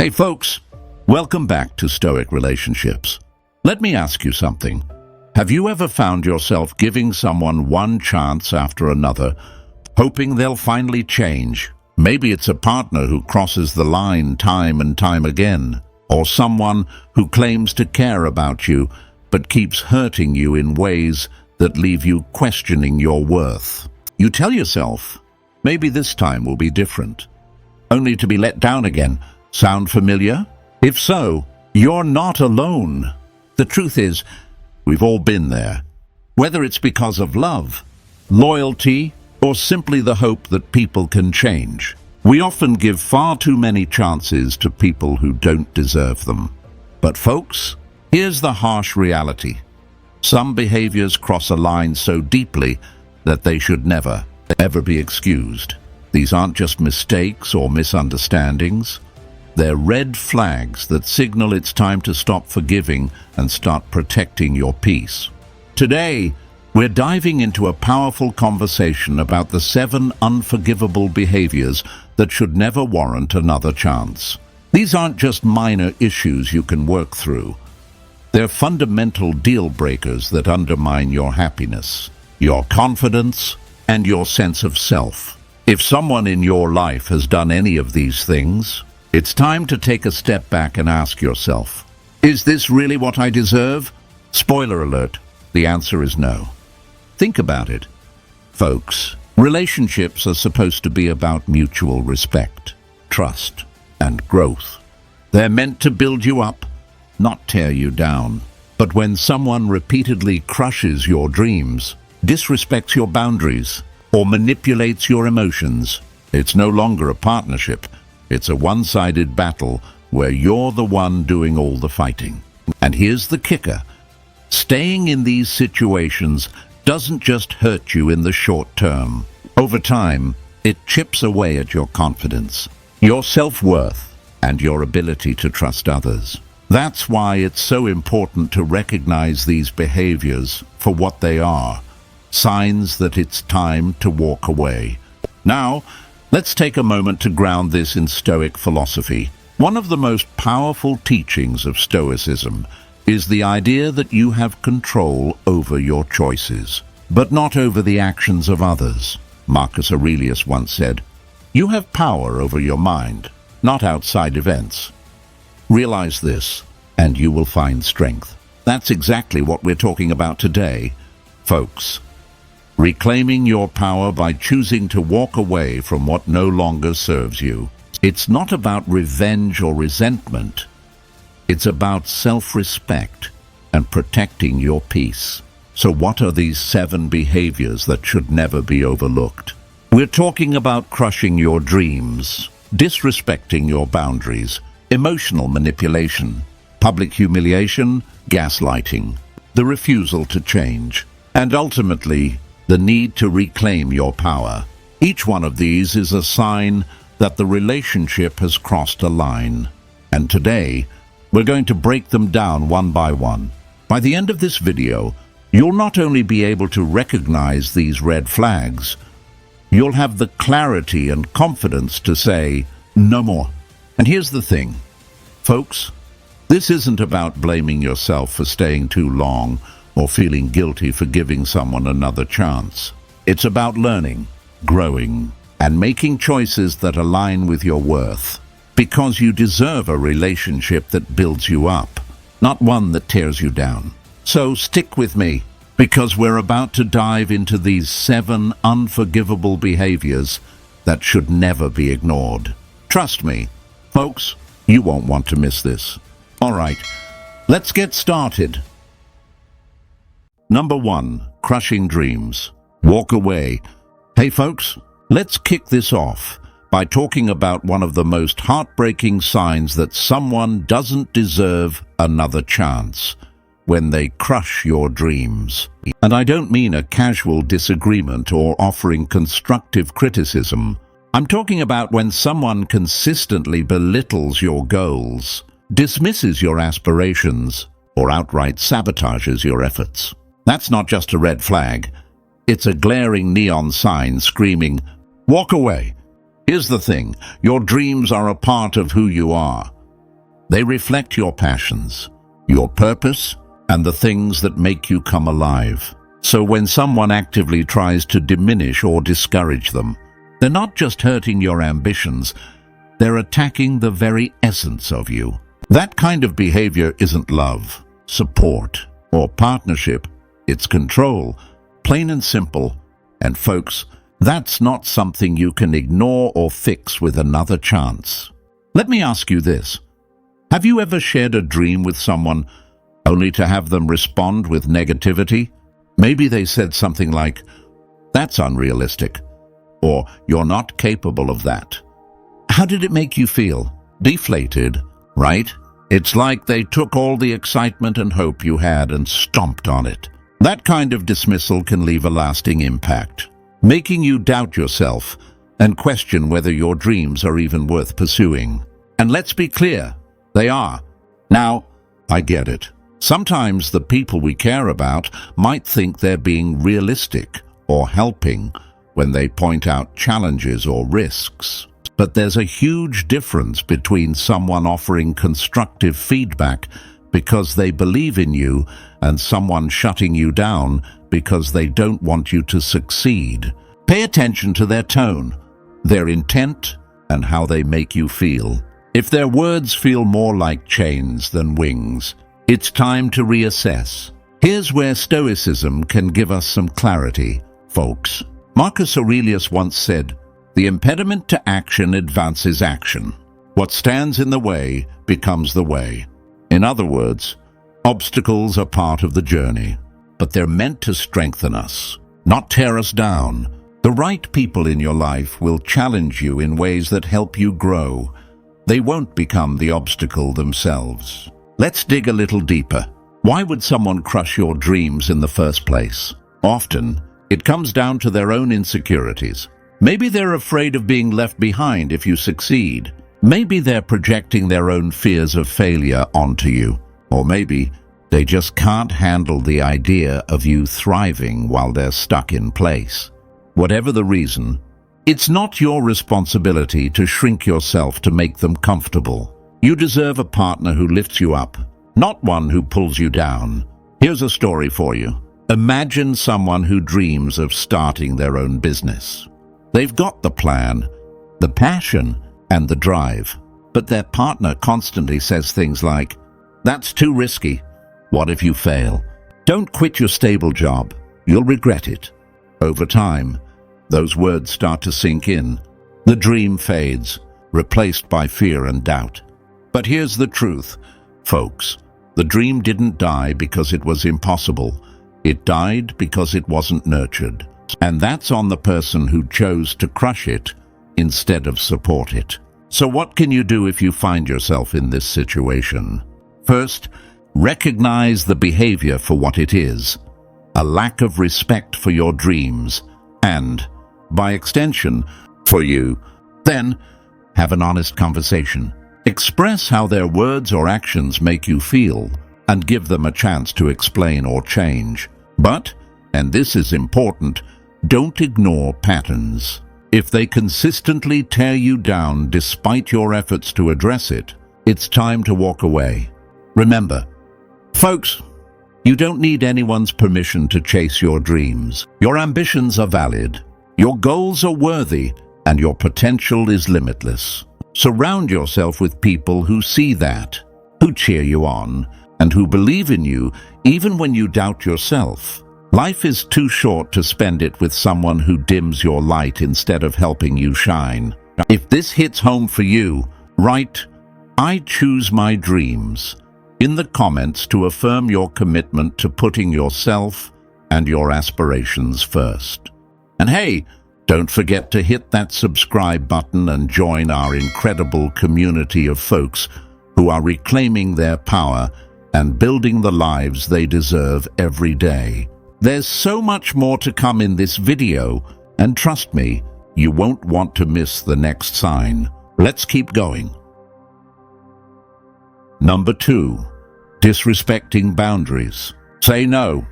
Hey folks, welcome back to Stoic Relationships. Let me ask you something. Have you ever found yourself giving someone one chance after another, hoping they'll finally change? Maybe it's a partner who crosses the line time and time again, or someone who claims to care about you but keeps hurting you in ways that leave you questioning your worth. You tell yourself, maybe this time will be different, only to be let down again. Sound familiar? If so, you're not alone. The truth is, we've all been there. Whether it's because of love, loyalty, or simply the hope that people can change. We often give far too many chances to people who don't deserve them. But folks, here's the harsh reality. Some behaviors cross a line so deeply that they should never, ever be excused. These aren't just mistakes or misunderstandings. They're red flags that signal it's time to stop forgiving and start protecting your peace. Today, we're diving into a powerful conversation about the 7 unforgivable behaviors that should never warrant another chance. These aren't just minor issues you can work through. They're fundamental deal breakers that undermine your happiness, your confidence, and your sense of self. If someone in your life has done any of these things, it's time to take a step back and ask yourself, is this really what I deserve? Spoiler alert, the answer is no. Think about it. Folks, relationships are supposed to be about mutual respect, trust, and growth. They're meant to build you up, not tear you down. But when someone repeatedly crushes your dreams, disrespects your boundaries, or manipulates your emotions, it's no longer a partnership. It's a one-sided battle where you're the one doing all the fighting. And here's the kicker. Staying in these situations doesn't just hurt you in the short term. Over time, it chips away at your confidence, your self-worth, and your ability to trust others. That's why it's so important to recognize these behaviors for what they are, signs that it's time to walk away. Now, let's take a moment to ground this in Stoic philosophy. One of the most powerful teachings of Stoicism is the idea that you have control over your choices, but not over the actions of others. Marcus Aurelius once said, "You have power over your mind, not outside events." Realize this, and you will find strength. That's exactly what we're talking about today, folks. Reclaiming your power by choosing to walk away from what no longer serves you. It's not about revenge or resentment. It's about self-respect and protecting your peace. So what are these 7 behaviors that should never be overlooked? We're talking about crushing your dreams, disrespecting your boundaries, emotional manipulation, public humiliation, gaslighting, the refusal to change, and ultimately, the need to reclaim your power. Each one of these is a sign that the relationship has crossed a line. And today, we're going to break them down one by one. By the end of this video, you'll not only be able to recognize these red flags, you'll have the clarity and confidence to say, no more. And here's the thing, folks, this isn't about blaming yourself for staying too long or feeling guilty for giving someone another chance. It's about learning, growing, and making choices that align with your worth. Because you deserve a relationship that builds you up, not one that tears you down. So stick with me, because we're about to dive into these 7 unforgivable behaviors that should never be ignored. Trust me, folks, you won't want to miss this. All right, let's get started. Number 1, crushing dreams. Walk away. Hey folks, let's kick this off by talking about one of the most heartbreaking signs that someone doesn't deserve another chance: when they crush your dreams. And I don't mean a casual disagreement or offering constructive criticism. I'm talking about when someone consistently belittles your goals, dismisses your aspirations, or outright sabotages your efforts. That's not just a red flag. It's a glaring neon sign screaming, walk away. Here's the thing, your dreams are a part of who you are. They reflect your passions, your purpose, and the things that make you come alive. So when someone actively tries to diminish or discourage them, they're not just hurting your ambitions, they're attacking the very essence of you. That kind of behavior isn't love, support, or partnership. It's control, plain and simple. And folks, that's not something you can ignore or fix with another chance. Let me ask you this. Have you ever shared a dream with someone only to have them respond with negativity? Maybe they said something like, "That's unrealistic," or "You're not capable of that." How did it make you feel? Deflated, right? It's like they took all the excitement and hope you had and stomped on it. That kind of dismissal can leave a lasting impact, making you doubt yourself and question whether your dreams are even worth pursuing. And let's be clear, they are. Now, I get it. Sometimes the people we care about might think they're being realistic or helping when they point out challenges or risks. But there's a huge difference between someone offering constructive feedback because they believe in you and someone shutting you down because they don't want you to succeed. Pay attention to their tone, their intent, and how they make you feel. If their words feel more like chains than wings, it's time to reassess. Here's where Stoicism can give us some clarity, folks. Marcus Aurelius once said, "The impediment to action advances action. What stands in the way becomes the way." In other words, obstacles are part of the journey, but they're meant to strengthen us, not tear us down. The right people in your life will challenge you in ways that help you grow. They won't become the obstacle themselves. Let's dig a little deeper. Why would someone crush your dreams in the first place? Often, it comes down to their own insecurities. Maybe they're afraid of being left behind if you succeed. Maybe they're projecting their own fears of failure onto you. Or maybe they just can't handle the idea of you thriving while they're stuck in place. Whatever the reason, it's not your responsibility to shrink yourself to make them comfortable. You deserve a partner who lifts you up, not one who pulls you down. Here's a story for you. Imagine someone who dreams of starting their own business. They've got the plan, the passion, and the drive, but their partner constantly says things like, "That's too risky. What if you fail? Don't quit your stable job. You'll regret it." Over time, those words start to sink in. The dream fades, replaced by fear and doubt. But here's the truth, folks. The dream didn't die because it was impossible. It died because it wasn't nurtured. And that's on the person who chose to crush it instead of support it. So what can you do if you find yourself in this situation? First, recognize the behavior for what it is, a lack of respect for your dreams, and, by extension, for you. Then, have an honest conversation. Express how their words or actions make you feel, and give them a chance to explain or change. But, and this is important, don't ignore patterns. If they consistently tear you down despite your efforts to address it, it's time to walk away. Remember, folks, you don't need anyone's permission to chase your dreams. Your ambitions are valid, your goals are worthy, and your potential is limitless. Surround yourself with people who see that, who cheer you on, and who believe in you even when you doubt yourself. Life is too short to spend it with someone who dims your light instead of helping you shine. If this hits home for you, write, "I choose my dreams," in the comments to affirm your commitment to putting yourself and your aspirations first. And hey, don't forget to hit that subscribe button and join our incredible community of folks who are reclaiming their power and building the lives they deserve every day. There's so much more to come in this video, and trust me, you won't want to miss the next sign. Let's keep going. Number 2, disrespecting boundaries. Say no.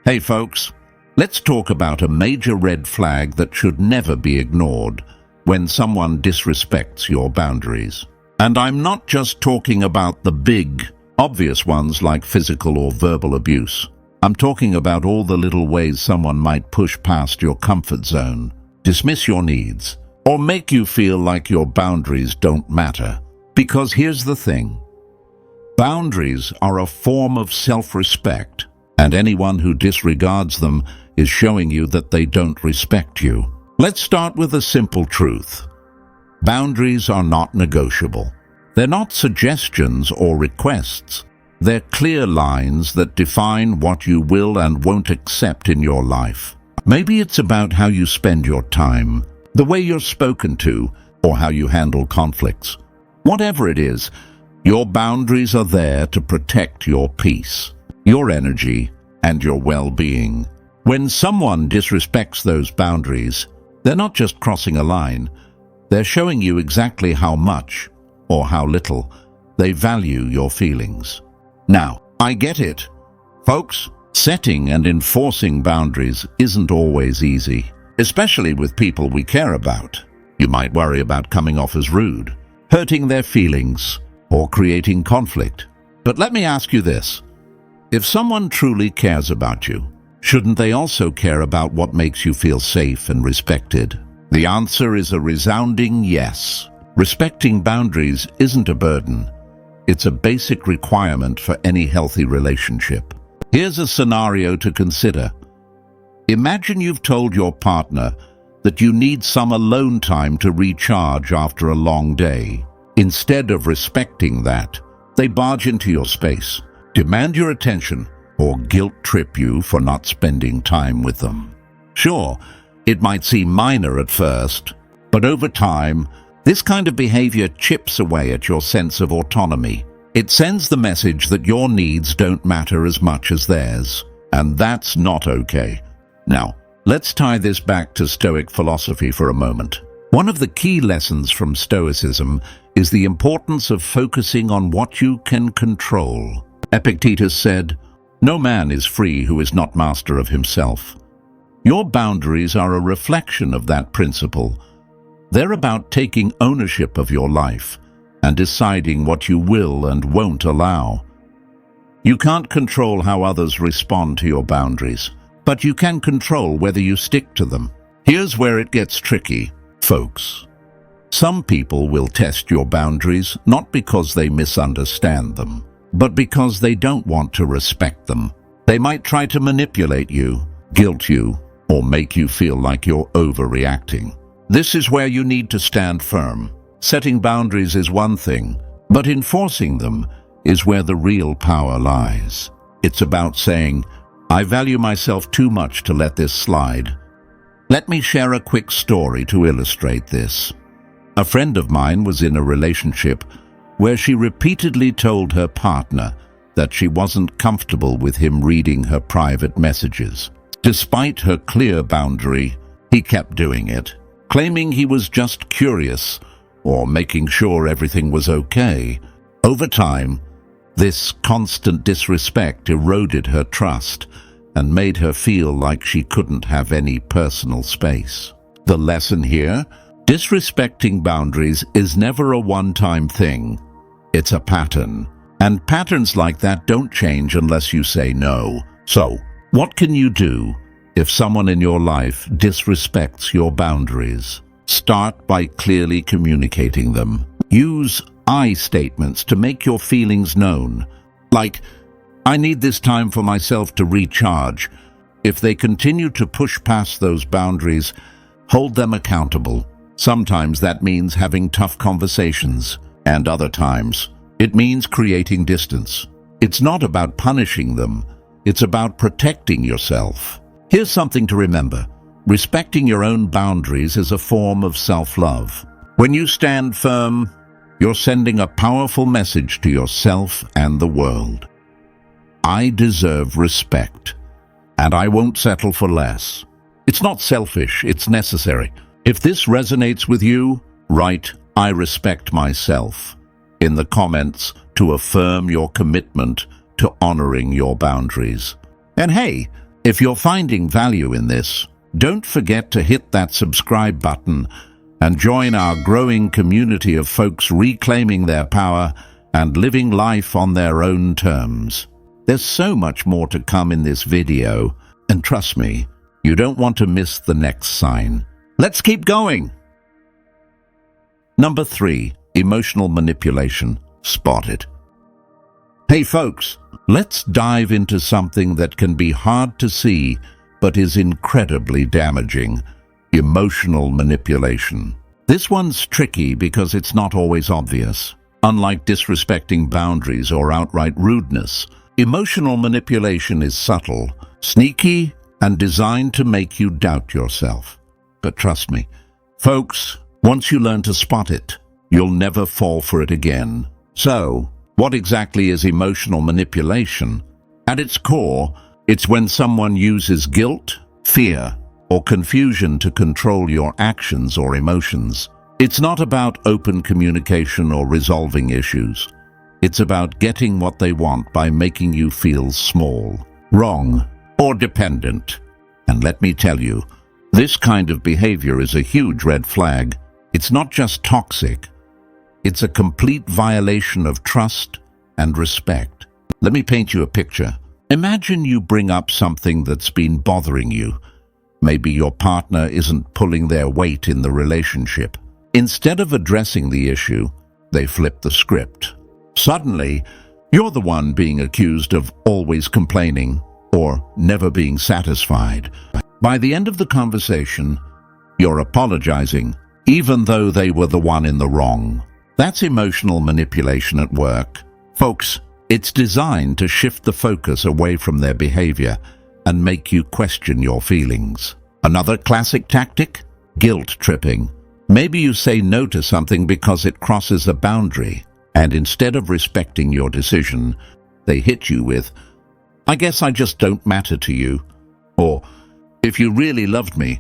Hey folks, let's talk about a major red flag that should never be ignored when someone disrespects your boundaries. And I'm not just talking about the big, obvious ones like physical or verbal abuse. I'm talking about all the little ways someone might push past your comfort zone, dismiss your needs, or make you feel like your boundaries don't matter. Because here's the thing. Boundaries are a form of self-respect, and anyone who disregards them is showing you that they don't respect you. Let's start with a simple truth. Boundaries are not negotiable. They're not suggestions or requests. They're clear lines that define what you will and won't accept in your life. Maybe it's about how you spend your time, the way you're spoken to, or how you handle conflicts. Whatever it is, your boundaries are there to protect your peace, your energy, and your well-being. When someone disrespects those boundaries, they're not just crossing a line. They're showing you exactly how much, or how little, they value your feelings. Now, I get it. Folks, setting and enforcing boundaries isn't always easy, especially with people we care about. You might worry about coming off as rude, hurting their feelings, or creating conflict. But let me ask you this. If someone truly cares about you, shouldn't they also care about what makes you feel safe and respected? The answer is a resounding yes. Respecting boundaries isn't a burden. It's a basic requirement for any healthy relationship. Here's a scenario to consider. Imagine you've told your partner that you need some alone time to recharge after a long day. Instead of respecting that, they barge into your space, demand your attention, or guilt-trip you for not spending time with them. Sure, it might seem minor at first, but over time, this kind of behavior chips away at your sense of autonomy. It sends the message that your needs don't matter as much as theirs, and that's not okay. Now, let's tie this back to Stoic philosophy for a moment. One of the key lessons from Stoicism is the importance of focusing on what you can control. Epictetus said, "No man is free who is not master of himself." Your boundaries are a reflection of that principle. They're about taking ownership of your life and deciding what you will and won't allow. You can't control how others respond to your boundaries, but you can control whether you stick to them. Here's where it gets tricky, folks. Some people will test your boundaries not because they misunderstand them, but because they don't want to respect them. They might try to manipulate you, guilt you, or make you feel like you're overreacting. This is where you need to stand firm. Setting boundaries is one thing, but enforcing them is where the real power lies. It's about saying, "I value myself too much to let this slide." Let me share a quick story to illustrate this. A friend of mine was in a relationship where she repeatedly told her partner that she wasn't comfortable with him reading her private messages. Despite her clear boundary, he kept doing it, claiming he was just curious or making sure everything was okay. Over time, this constant disrespect eroded her trust and made her feel like she couldn't have any personal space. The lesson here? Disrespecting boundaries is never a one-time thing. It's a pattern. And patterns like that don't change unless you say no. So, what can you do if someone in your life disrespects your boundaries? Start by clearly communicating them. Use I statements to make your feelings known. Like, "I need this time for myself to recharge." If they continue to push past those boundaries, hold them accountable. Sometimes that means having tough conversations, and other times it means creating distance. It's not about punishing them, it's about protecting yourself. Here's something to remember. Respecting your own boundaries is a form of self-love. When you stand firm, you're sending a powerful message to yourself and the world. I deserve respect, and I won't settle for less. It's not selfish, it's necessary. If this resonates with you, write, "I respect myself," in the comments to affirm your commitment to honoring your boundaries. And hey, if you're finding value in this, don't forget to hit that subscribe button and join our growing community of folks reclaiming their power and living life on their own terms. There's so much more to come in this video, and trust me, you don't want to miss the next sign. Let's keep going! Number 3. Emotional manipulation. Spot it. Hey folks, let's dive into something that can be hard to see but is incredibly damaging. Emotional manipulation. This one's tricky because it's not always obvious. Unlike disrespecting boundaries or outright rudeness, emotional manipulation is subtle, sneaky, and designed to make you doubt yourself. But trust me, folks, once you learn to spot it, you'll never fall for it again. So, what exactly is emotional manipulation? At its core, it's when someone uses guilt, fear, or confusion to control your actions or emotions. It's not about open communication or resolving issues. It's about getting what they want by making you feel small, wrong, or dependent. And let me tell you, this kind of behavior is a huge red flag. It's not just toxic. It's a complete violation of trust and respect. Let me paint you a picture. Imagine you bring up something that's been bothering you. Maybe your partner isn't pulling their weight in the relationship. Instead of addressing the issue, they flip the script. Suddenly, you're the one being accused of always complaining or never being satisfied. By the end of the conversation, you're apologizing, even though they were the one in the wrong. That's emotional manipulation at work. Folks, it's designed to shift the focus away from their behavior and make you question your feelings. Another classic tactic? Guilt tripping. Maybe you say no to something because it crosses a boundary, and instead of respecting your decision, they hit you with, "I guess I just don't matter to you," or, "If you really loved me,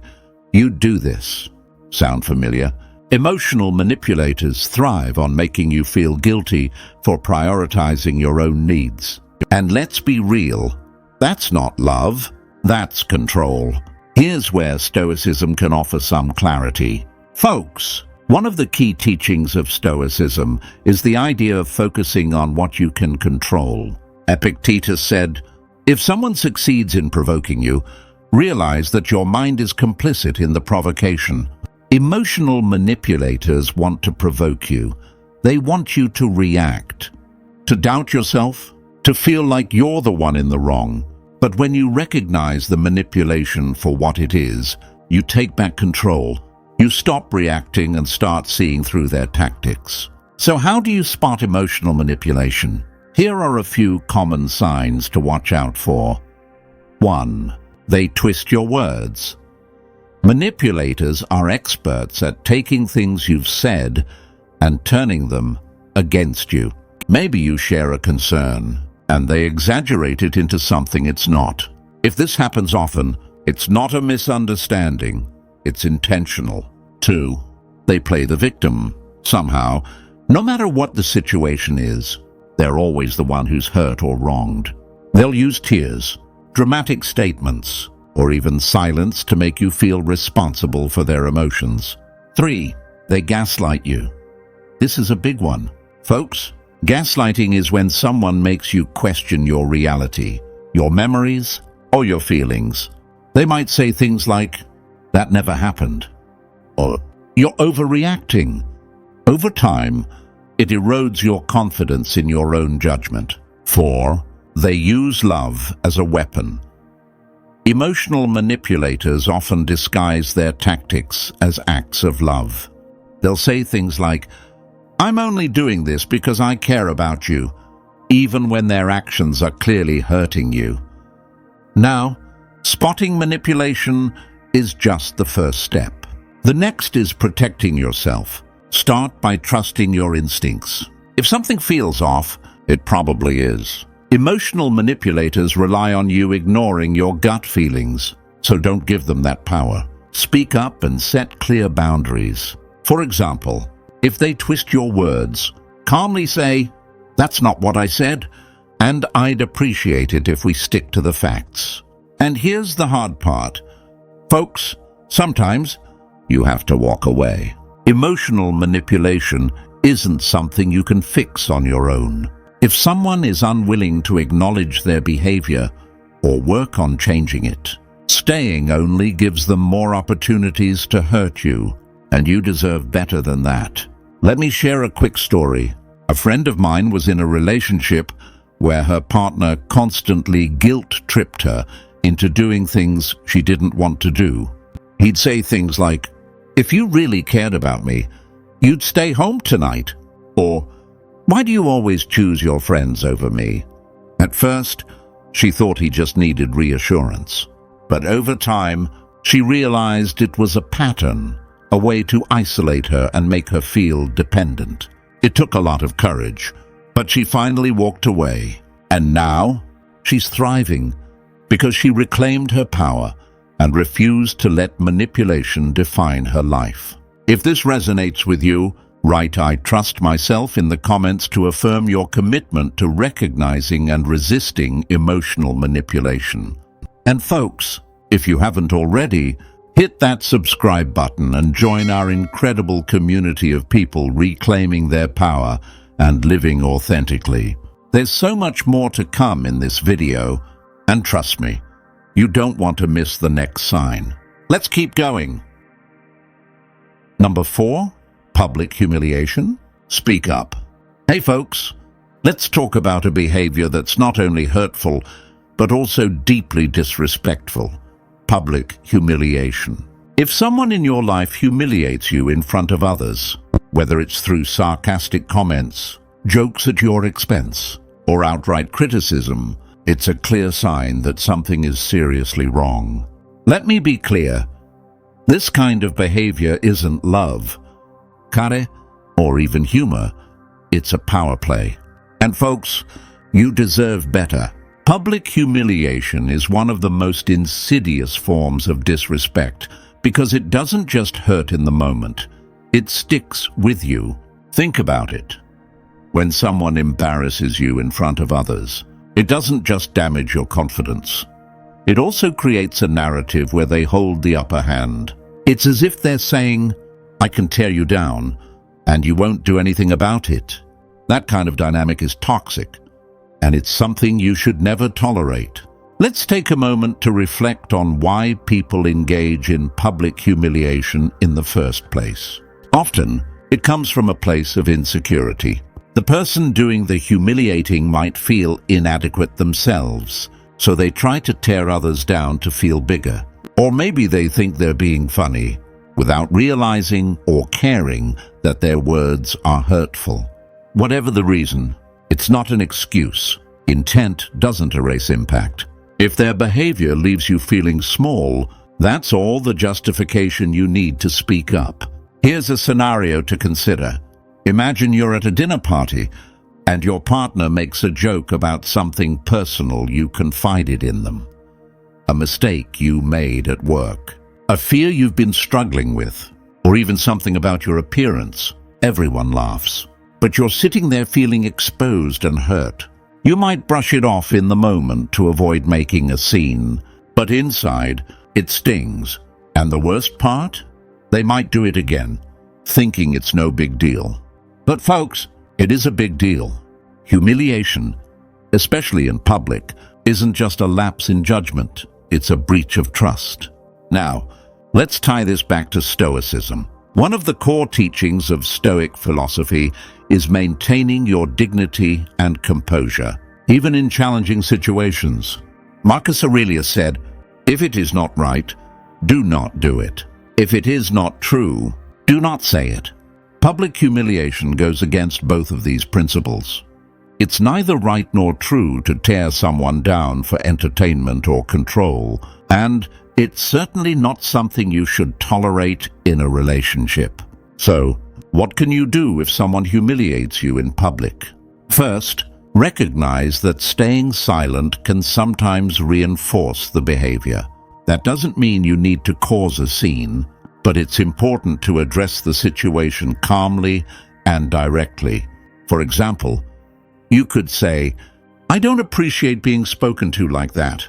you'd do this." Sound familiar? Emotional manipulators thrive on making you feel guilty for prioritizing your own needs. And let's be real, that's not love, that's control. Here's where Stoicism can offer some clarity. Folks, one of the key teachings of Stoicism is the idea of focusing on what you can control. Epictetus said, "If someone succeeds in provoking you, realize that your mind is complicit in the provocation." Emotional manipulators want to provoke you. They want you to react, to doubt yourself, to feel like you're the one in the wrong. But when you recognize the manipulation for what it is, you take back control. You stop reacting and start seeing through their tactics. So how do you spot emotional manipulation? Here are a few common signs to watch out for. 1. They twist your words. Manipulators are experts at taking things you've said and turning them against you. Maybe you share a concern, and they exaggerate it into something it's not. If this happens often, it's not a misunderstanding, it's intentional. 2. They play the victim. Somehow, no matter what the situation is, they're always the one who's hurt or wronged. They'll use tears, dramatic statements, or even silence to make you feel responsible for their emotions. 3. They gaslight you. This is a big one. Folks, gaslighting is when someone makes you question your reality, your memories, or your feelings. They might say things like, "That never happened," or "You're overreacting." Over time, it erodes your confidence in your own judgment. 4. They use love as a weapon. Emotional manipulators often disguise their tactics as acts of love. They'll say things like, "I'm only doing this because I care about you," even when their actions are clearly hurting you. Now, spotting manipulation is just the first step. The next is protecting yourself. Start by trusting your instincts. If something feels off, it probably is. Emotional manipulators rely on you ignoring your gut feelings, so don't give them that power. Speak up and set clear boundaries. For example, if they twist your words, calmly say, "That's not what I said, and I'd appreciate it if we stick to the facts." And here's the hard part. Folks, sometimes you have to walk away. Emotional manipulation isn't something you can fix on your own. If someone is unwilling to acknowledge their behavior or work on changing it, staying only gives them more opportunities to hurt you, and you deserve better than that. Let me share a quick story. A friend of mine was in a relationship where her partner constantly guilt-tripped her into doing things she didn't want to do. He'd say things like, "If you really cared about me, you'd stay home tonight," or "Why do you always choose your friends over me?" At first, she thought he just needed reassurance. But over time, she realized it was a pattern, a way to isolate her and make her feel dependent. It took a lot of courage, but she finally walked away. And now, she's thriving because she reclaimed her power and refused to let manipulation define her life. If this resonates with you, write "I trust myself" in the comments to affirm your commitment to recognizing and resisting emotional manipulation. And folks, if you haven't already, hit that subscribe button and join our incredible community of people reclaiming their power and living authentically. There's so much more to come in this video, and trust me, you don't want to miss the next sign. Let's keep going. Number 4, public humiliation. Speak up. Hey folks, let's talk about a behavior that's not only hurtful, but also deeply disrespectful. Public humiliation. If someone in your life humiliates you in front of others, whether it's through sarcastic comments, jokes at your expense, or outright criticism, it's a clear sign that something is seriously wrong. Let me be clear. This kind of behavior isn't love, care, or even humor. It's a power play. And folks, you deserve better. Public humiliation is one of the most insidious forms of disrespect because it doesn't just hurt in the moment. It sticks with you. Think about it. When someone embarrasses you in front of others, it doesn't just damage your confidence. It also creates a narrative where they hold the upper hand. It's as if they're saying, "I can tear you down, and you won't do anything about it." That kind of dynamic is toxic, and it's something you should never tolerate. Let's take a moment to reflect on why people engage in public humiliation in the first place. Often, it comes from a place of insecurity. The person doing the humiliating might feel inadequate themselves, so they try to tear others down to feel bigger. Or maybe they think they're being funny, without realizing or caring that their words are hurtful. Whatever the reason, it's not an excuse. Intent doesn't erase impact. If their behavior leaves you feeling small, that's all the justification you need to speak up. Here's a scenario to consider. Imagine you're at a dinner party and your partner makes a joke about something personal you confided in them. A mistake you made at work, a fear you've been struggling with, or even something about your appearance. Everyone laughs, but you're sitting there feeling exposed and hurt. You might brush it off in the moment to avoid making a scene, but inside, it stings. And the worst part? They might do it again, thinking it's no big deal. But folks, it is a big deal. Humiliation, especially in public, isn't just a lapse in judgment, it's a breach of trust. Now, let's tie this back to Stoicism. One of the core teachings of Stoic philosophy is maintaining your dignity and composure, even in challenging situations. Marcus Aurelius said, "If it is not right, do not do it. If it is not true, do not say it." Public humiliation goes against both of these principles. It's neither right nor true to tear someone down for entertainment or control, and it's certainly not something you should tolerate in a relationship. So, what can you do if someone humiliates you in public? First, recognize that staying silent can sometimes reinforce the behavior. That doesn't mean you need to cause a scene, but it's important to address the situation calmly and directly. For example, you could say, "I don't appreciate being spoken to like that,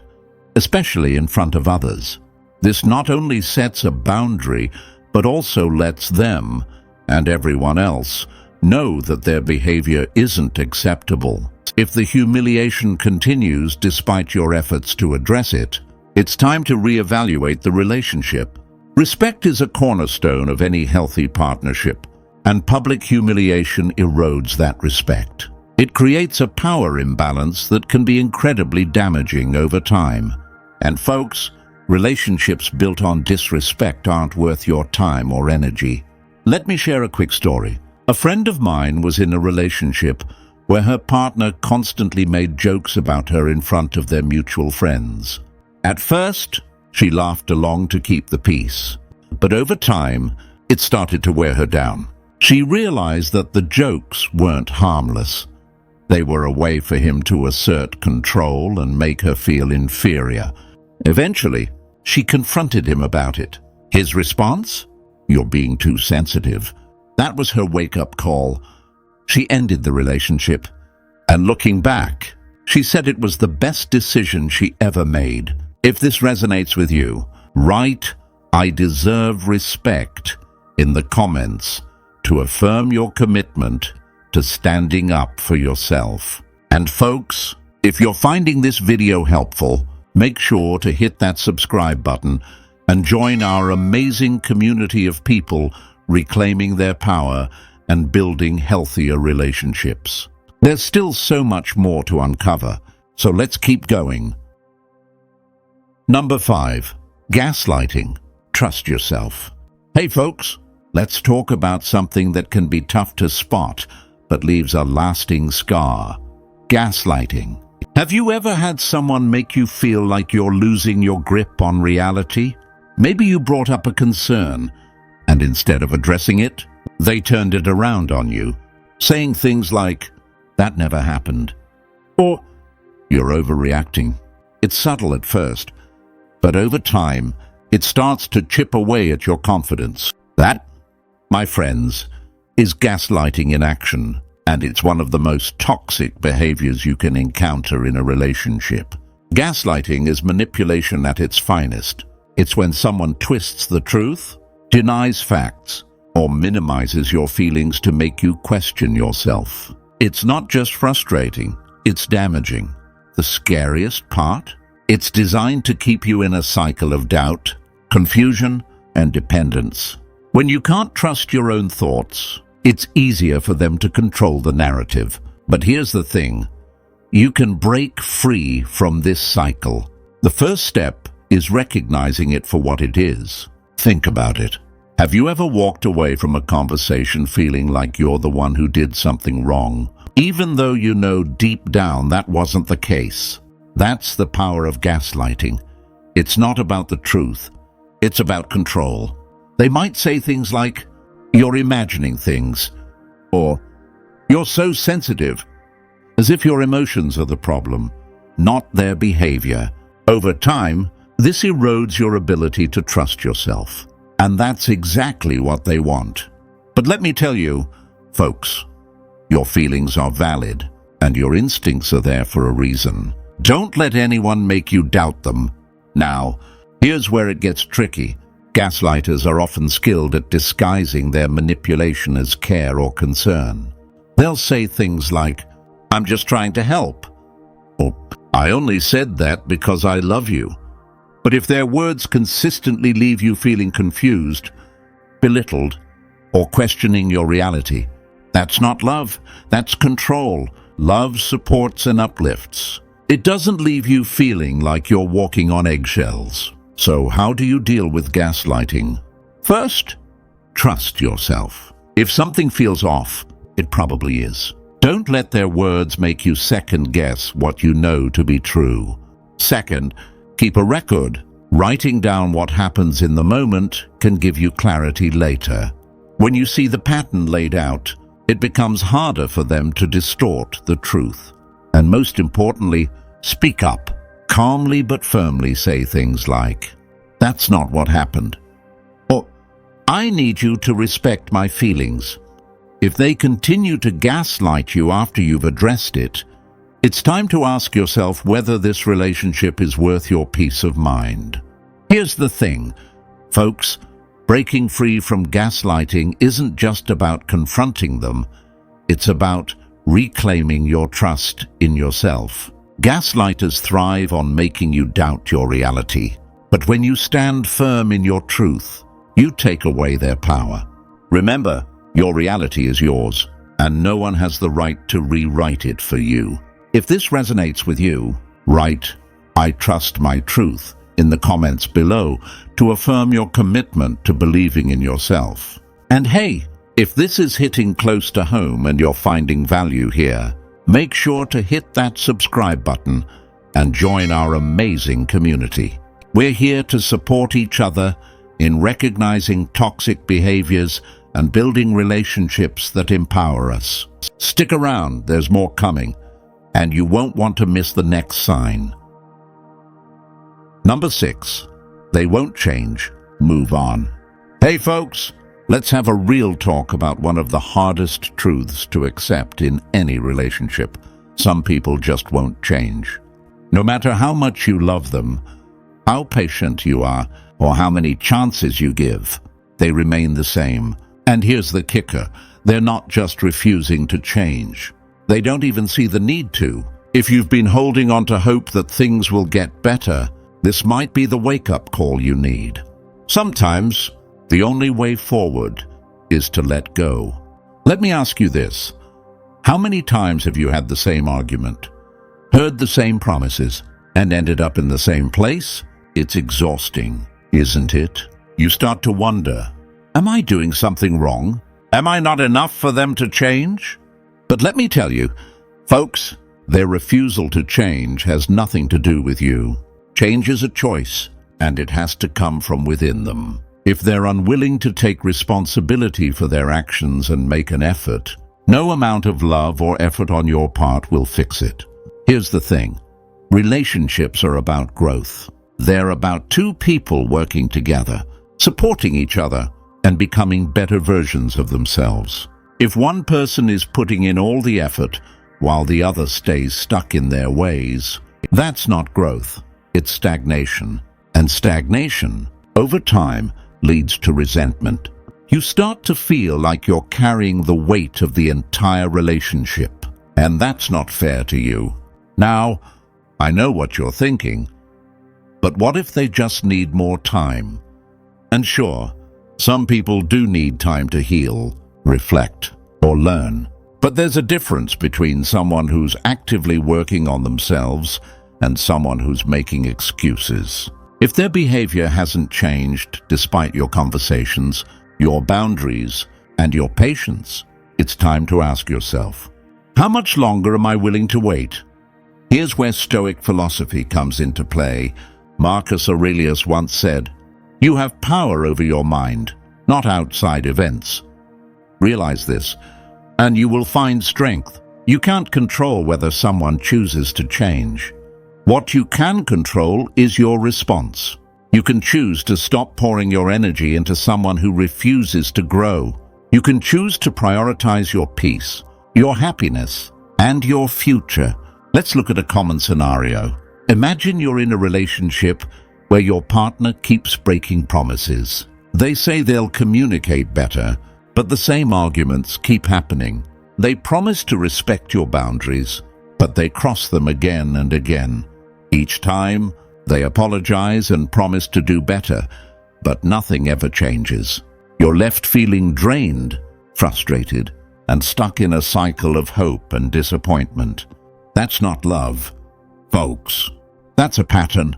especially in front of others." This not only sets a boundary, but also lets them, and everyone else know that their behavior isn't acceptable. If the humiliation continues despite your efforts to address it, it's time to reevaluate the relationship. Respect is a cornerstone of any healthy partnership, and public humiliation erodes that respect. It creates a power imbalance that can be incredibly damaging over time. And folks, relationships built on disrespect aren't worth your time or energy. Let me share a quick story. A friend of mine was in a relationship where her partner constantly made jokes about her in front of their mutual friends. At first, she laughed along to keep the peace, but over time, it started to wear her down. She realized that the jokes weren't harmless. They were a way for him to assert control and make her feel inferior. Eventually, she confronted him about it. His response? "You're being too sensitive." That was her wake-up call. She ended the relationship, and looking back, she said it was the best decision she ever made. If this resonates with you, write "I deserve respect" in the comments to affirm your commitment to standing up for yourself. And folks, if you're finding this video helpful, make sure to hit that subscribe button and join our amazing community of people reclaiming their power and building healthier relationships. There's still so much more to uncover, so let's keep going. Number 5. Gaslighting. Trust yourself. Hey folks, let's talk about something that can be tough to spot, but leaves a lasting scar. Gaslighting. Have you ever had someone make you feel like you're losing your grip on reality? Maybe you brought up a concern, and instead of addressing it, they turned it around on you, saying things like, "That never happened," or "You're overreacting." It's subtle at first, but over time, it starts to chip away at your confidence. That, my friends, is gaslighting in action, and it's one of the most toxic behaviors you can encounter in a relationship. Gaslighting is manipulation at its finest. It's when someone twists the truth, denies facts, or minimizes your feelings to make you question yourself. It's not just frustrating, it's damaging. The scariest part? It's designed to keep you in a cycle of doubt, confusion, and dependence. When you can't trust your own thoughts, it's easier for them to control the narrative. But here's the thing. You can break free from this cycle. The first step is recognizing it for what it is. Think about it. Have you ever walked away from a conversation feeling like you're the one who did something wrong, even though you know deep down that wasn't the case? That's the power of gaslighting. It's not about the truth. It's about control. They might say things like, "You're imagining things," or "You're so sensitive," as if your emotions are the problem, not their behavior. Over time, this erodes your ability to trust yourself. And that's exactly what they want. But let me tell you, folks, your feelings are valid, and your instincts are there for a reason. Don't let anyone make you doubt them. Now, here's where it gets tricky. Gaslighters are often skilled at disguising their manipulation as care or concern. They'll say things like, "I'm just trying to help," or "I only said that because I love you." But if their words consistently leave you feeling confused, belittled, or questioning your reality, that's not love, that's control. Love supports and uplifts. It doesn't leave you feeling like you're walking on eggshells. So how do you deal with gaslighting? First, trust yourself. If something feels off, it probably is. Don't let their words make you second-guess what you know to be true. Second, keep a record. Writing down what happens in the moment can give you clarity later. When you see the pattern laid out, it becomes harder for them to distort the truth. And most importantly, speak up. Calmly but firmly say things like, "That's not what happened," or "I need you to respect my feelings." If they continue to gaslight you after you've addressed it, it's time to ask yourself whether this relationship is worth your peace of mind. Here's the thing, folks, Breaking free from gaslighting isn't just about confronting them, it's about reclaiming your trust in yourself. Gaslighters thrive on making you doubt your reality, but when you stand firm in your truth, you take away their power. Remember, your reality is yours, and no one has the right to rewrite it for you. If this resonates with you, write, "I trust my truth," in the comments below to affirm your commitment to believing in yourself. And hey, if this is hitting close to home and you're finding value here, make sure to hit that subscribe button and join our amazing community. We're here to support each other in recognizing toxic behaviors and building relationships that empower us. Stick around, there's more coming, and you won't want to miss the next sign. Number 6, they won't change, move on. Hey folks, let's have a real talk about one of the hardest truths to accept in any relationship. Some people just won't change. No matter how much you love them, how patient you are, or how many chances you give, they remain the same. And here's the kicker, they're not just refusing to change. They don't even see the need to. If you've been holding on to hope that things will get better, this might be the wake-up call you need. Sometimes, the only way forward is to let go. Let me ask you this. How many times have you had the same argument, heard the same promises, and ended up in the same place? It's exhausting, isn't it? You start to wonder, am I doing something wrong? Am I not enough for them to change? But let me tell you, folks, their refusal to change has nothing to do with you. Change is a choice, and it has to come from within them. If they're unwilling to take responsibility for their actions and make an effort, no amount of love or effort on your part will fix it. Here's the thing. Relationships are about growth. They're about two people working together, supporting each other, and becoming better versions of themselves. If one person is putting in all the effort while the other stays stuck in their ways, that's not growth, it's stagnation. And stagnation, over time, leads to resentment. You start to feel like you're carrying the weight of the entire relationship, and that's not fair to you. Now, I know what you're thinking, but what if they just need more time? And sure, some people do need time to heal, reflect, or learn. But there's a difference between someone who's actively working on themselves and someone who's making excuses. If their behavior hasn't changed despite your conversations, your boundaries, and your patience, it's time to ask yourself, how much longer am I willing to wait? Here's where Stoic philosophy comes into play. Marcus Aurelius once said, "You have power over your mind, not outside events." Realize this, and you will find strength. You can't control whether someone chooses to change. What you can control is your response. You can choose to stop pouring your energy into someone who refuses to grow. You can choose to prioritize your peace, your happiness, and your future. Let's look at a common scenario. Imagine you're in a relationship where your partner keeps breaking promises. They say they'll communicate better, but the same arguments keep happening. They promise to respect your boundaries, but they cross them again and again. Each time, they apologize and promise to do better, but nothing ever changes. You're left feeling drained, frustrated, and stuck in a cycle of hope and disappointment. That's not love, folks. That's a pattern,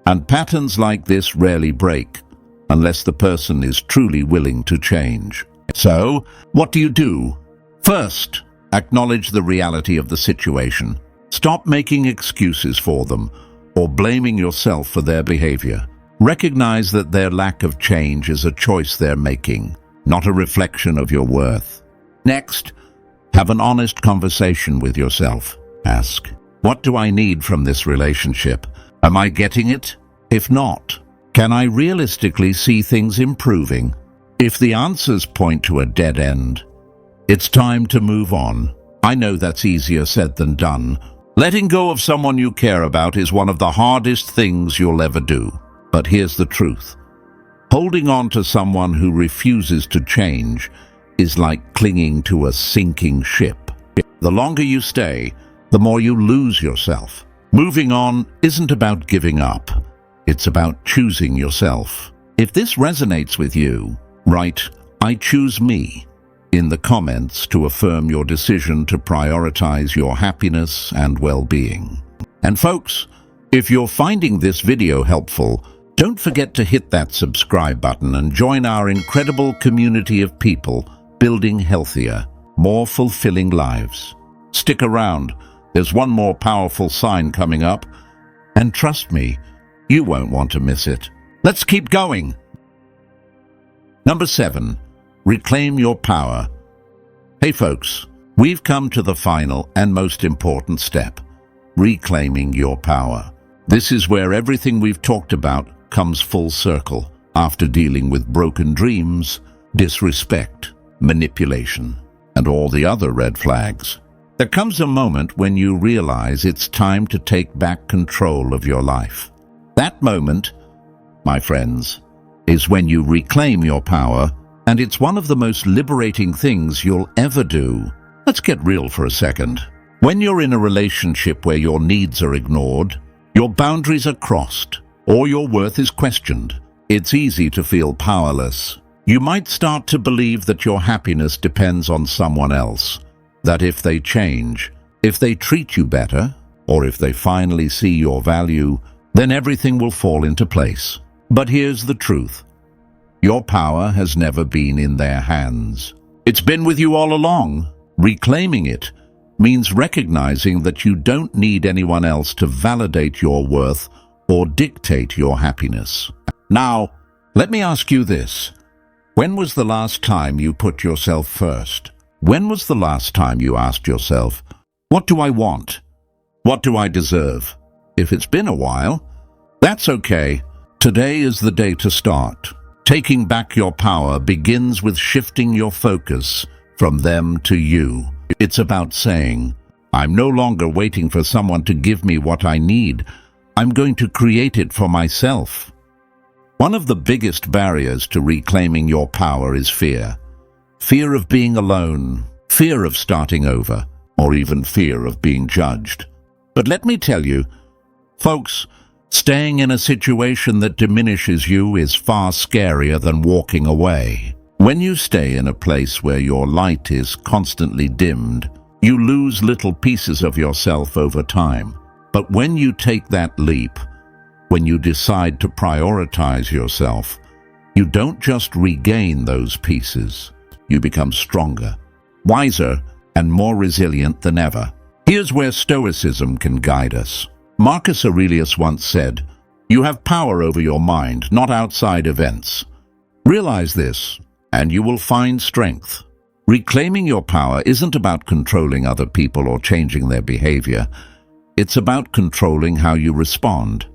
and patterns like this rarely break unless the person is truly willing to change. So, what do? First, acknowledge the reality of the situation. Stop making excuses for them or blaming yourself for their behavior. Recognize that their lack of change is a choice they're making, not a reflection of your worth. Next, have an honest conversation with yourself. Ask, what do I need from this relationship? Am I getting it? If not, can I realistically see things improving? If the answers point to a dead end, it's time to move on. I know that's easier said than done. Letting go of someone you care about is one of the hardest things you'll ever do. But here's the truth. Holding on to someone who refuses to change is like clinging to a sinking ship. The longer you stay, the more you lose yourself. Moving on isn't about giving up. It's about choosing yourself. If this resonates with you, write, "I choose me," in the comments to affirm your decision to prioritize your happiness and well-being. And folks, if you're finding this video helpful, don't forget to hit that subscribe button and join our incredible community of people building healthier, more fulfilling lives. Stick around. There's one more powerful sign coming up, and trust me, you won't want to miss it. Let's keep going. Number 7, reclaim your power. Hey folks, we've come to the final and most important step, reclaiming your power. This is where everything we've talked about comes full circle after dealing with broken dreams, disrespect, manipulation, and all the other red flags. There comes a moment when you realize it's time to take back control of your life. That moment, my friends, is when you reclaim your power, and it's one of the most liberating things you'll ever do. Let's get real for a second. When you're in a relationship where your needs are ignored, your boundaries are crossed, or your worth is questioned, it's easy to feel powerless. You might start to believe that your happiness depends on someone else, that if they change, if they treat you better, or if they finally see your value, then everything will fall into place. But here's the truth. Your power has never been in their hands. It's been with you all along. Reclaiming it means recognizing that you don't need anyone else to validate your worth or dictate your happiness. Now, let me ask you this. When was the last time you put yourself first? When was the last time you asked yourself, what do I want? What do I deserve? If it's been a while, that's okay. Today is the day to start. Taking back your power begins with shifting your focus from them to you. It's about saying, I'm no longer waiting for someone to give me what I need. I'm going to create it for myself. One of the biggest barriers to reclaiming your power is fear. Fear of being alone, fear of starting over, or even fear of being judged. But let me tell you, folks, staying in a situation that diminishes you is far scarier than walking away. When you stay in a place where your light is constantly dimmed, you lose little pieces of yourself over time. But when you take that leap, when you decide to prioritize yourself, you don't just regain those pieces. You become stronger, wiser, and more resilient than ever. Here's where Stoicism can guide us. Marcus Aurelius once said, "You have power over your mind, not outside events." Realize this, and you will find strength. Reclaiming your power isn't about controlling other people or changing their behavior. It's about controlling how you respond.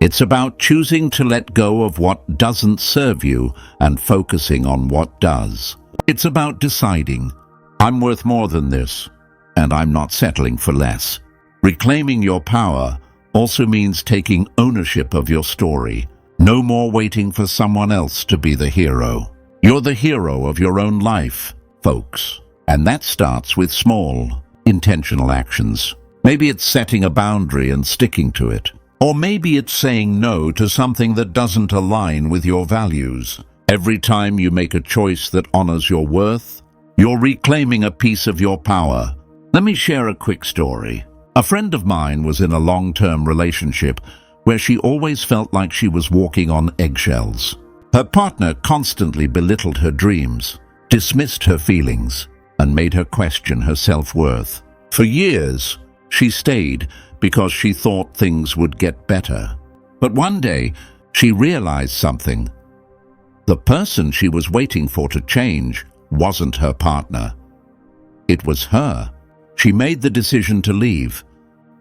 It's about choosing to let go of what doesn't serve you and focusing on what does. It's about deciding, I'm worth more than this, and I'm not settling for less. Reclaiming your power also means taking ownership of your story. No more waiting for someone else to be the hero. You're the hero of your own life, folks. And that starts with small, intentional actions. Maybe it's setting a boundary and sticking to it. Or maybe it's saying no to something that doesn't align with your values. Every time you make a choice that honors your worth, you're reclaiming a piece of your power. Let me share a quick story. A friend of mine was in a long-term relationship where she always felt like she was walking on eggshells. Her partner constantly belittled her dreams, dismissed her feelings, and made her question her self-worth. For years, she stayed because she thought things would get better. But one day, she realized something. The person she was waiting for to change wasn't her partner. It was her. She made the decision to leave.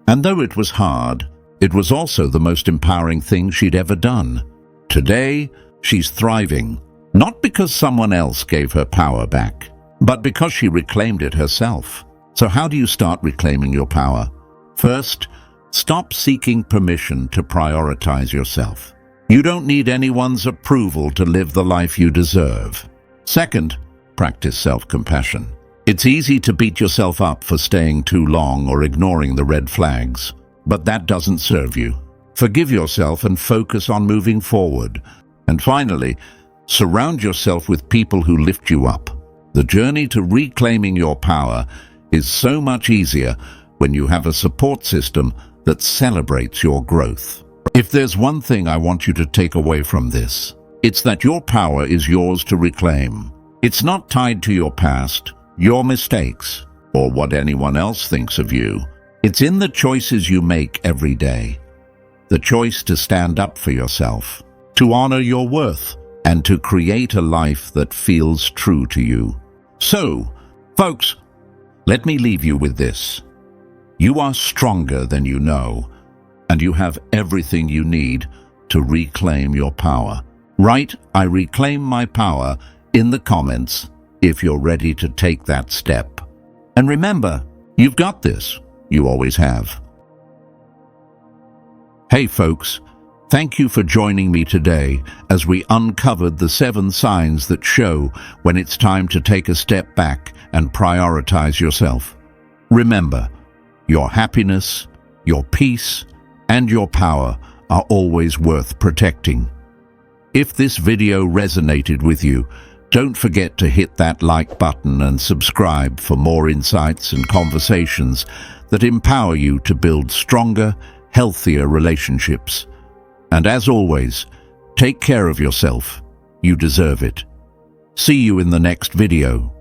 And though it was hard, it was also the most empowering thing she'd ever done. Today, she's thriving, not because someone else gave her power back, but because she reclaimed it herself. So how do you start reclaiming your power? First, stop seeking permission to prioritize yourself. You don't need anyone's approval to live the life you deserve. Second, practice self-compassion. It's easy to beat yourself up for staying too long or ignoring the red flags, but that doesn't serve you. Forgive yourself and focus on moving forward. And finally, surround yourself with people who lift you up. The journey to reclaiming your power is so much easier when you have a support system that celebrates your growth. If there's one thing I want you to take away from this, it's that your power is yours to reclaim. It's not tied to your past, your mistakes, or what anyone else thinks of you. It's in the choices you make every day. The choice to stand up for yourself, to honor your worth, and to create a life that feels true to you. So, folks, let me leave you with this. You are stronger than you know, and you have everything you need to reclaim your power. Write, "I reclaim my power," in the comments if you're ready to take that step. And remember, you've got this. You always have. Hey folks, thank you for joining me today as we uncovered the 7 signs that show when it's time to take a step back and prioritize yourself. Remember, your happiness, your peace, and your power are always worth protecting. If this video resonated with you, don't forget to hit that like button and subscribe for more insights and conversations that empower you to build stronger, healthier relationships. And as always, take care of yourself. You deserve it. See you in the next video.